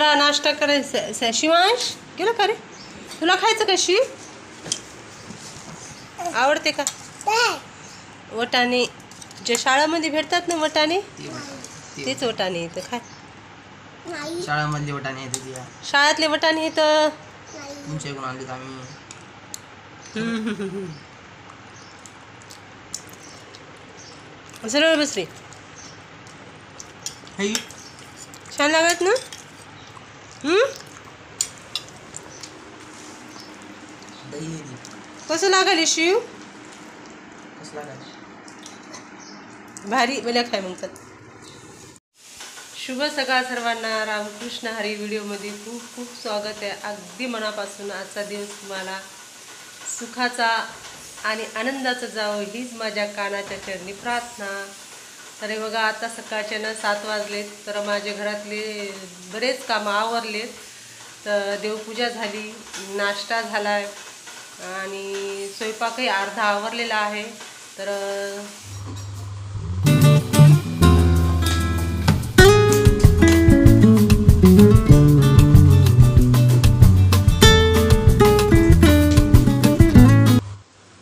चला नाश्ता करायचा. शिवांश गेलं का रे? तुला खायचं का शिव? आवडते का वटाणे? जे शाळेमध्ये भेटतात ना वटाणे, तेच वटाणे इथं खा. शाळेमधले वटाणे येते. शाळेतले वटाणे इथं तुमच्याकडून आणलेत आम्ही. सरळ बस रे. छान लागत ना? कसं लागले शिव? भारी मला काय म्हणतात. शुभ सकाळ सर्वांना. रामकृष्ण हरी व्हिडिओमध्ये खूप खूप स्वागत आहे. अगदी मनापासून आजचा दिवस तुम्हाला सुखाचा आणि आनंदाचा जावं हीच माझ्या कानाच्या चरणी प्रार्थना. तर हे बघा आता सकाळचे 7 वाजलेत. तर माझ्या घरातले बरेच कामं आवरलेत. तर देवपूजा झाली, नाश्ता झाला आहे आणि स्वयंपाकही अर्धा आवरलेला आहे. तर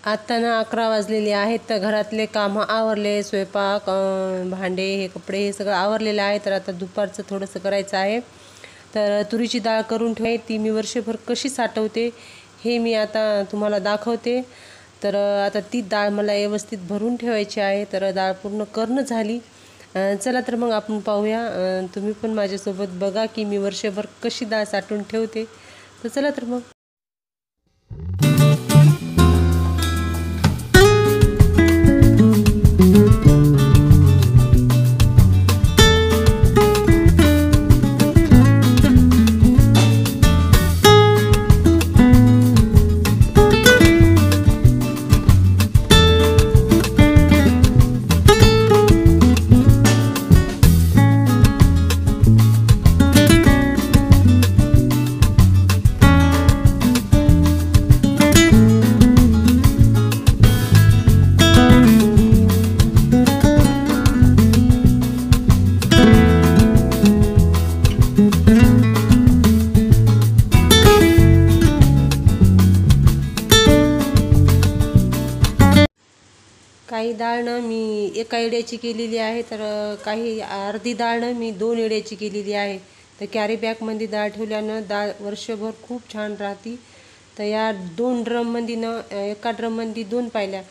आता 11 वाजलेले आहेत. तर घरातले कामं आवरले, स्वयंपाक, भांडे, हे कपडे हे सगळं आवरलेलं आहे. तर आता दुपारचं थोडंसं करायचं आहे. तर तुरीची डाळ करून ठेवाय, ती मी वर्षभर कशी साठवते हे मी आता तुम्हाला दाखवते. तर आता ती डाळ मला व्यवस्थित भरून ठेवायची आहे. तर डाळ पूर्ण करणं झाली. चला तर मग आपण पाहूया. तुम्ही पण माझ्यासोबत बघा की मी वर्षभर कशी डाळ साठवून ठेवते. तर चला तर मग. काही डाळनं मी 1 एड्याची केलेली आहे. तर काही अर्धी डाळनं मी 2 एड्याची केलेली आहे. तर कॅरी बॅगमध्ये डाळ ठेवल्यानं डाळ वर्षभर खूप छान राहते. तर या 2 ड्रममध्ये एका ड्रममध्ये 2 पायल्या,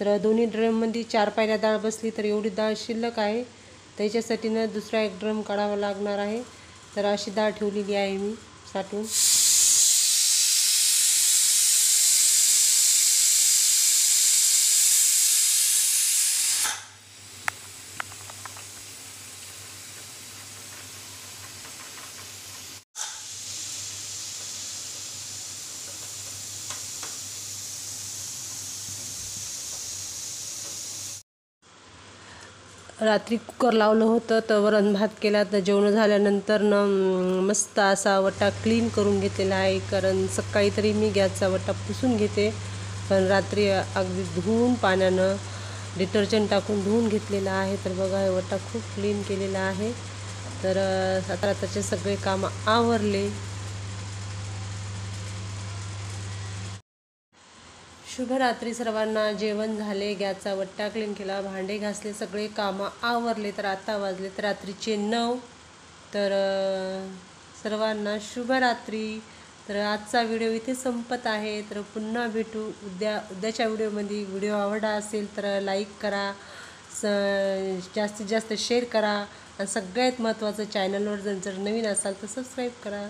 तर दोन्ही ड्रममध्ये 4 पायल्या डाळ बसली. तर एवढी डाळ शिल्लक आहे. त्याच्यासाठी दुसरा 1 ड्रम काढावा लागणार आहे. तर अशी डाळ ठेवलेली आहे मी साठवून. रात्री कुकर लावलं होतं, तर वरण भात केला. तर जेवण झाल्यानंतर मस्त असा वटा क्लीन करून घेतलेला आहे. कारण सकाळी तरी मी गॅसचा वटा पुसून घेते, पण रात्री अगदी धुवून पाण्यानं डिटर्जंट टाकून धुवून घेतलेला आहे. तर बघा हे वटा खूप क्लीन केलेला आहे. तर आता त्याचे सगळे कामं आवरले. शुभरात्री सर्वांना. जेवण झाले, गॅसचा वट्टा क्लीन केला, भांडे घासले, सगळे कामं आवरले. तर आता वाजलेत रात्रीचे 9. तर सर्वांना शुभरात्री. तर आजचा व्हिडिओ इथे संपत आहे. तर पुन्हा भेटू उद्याच्या व्हिडिओमध्ये. व्हिडिओ आवडला असेल तर लाईक करा, जास्तीत जास्त शेअर करा आणि सगळ्यात महत्त्वाचं चॅनलवर जर नवीन असाल तर सबस्क्राईब करा.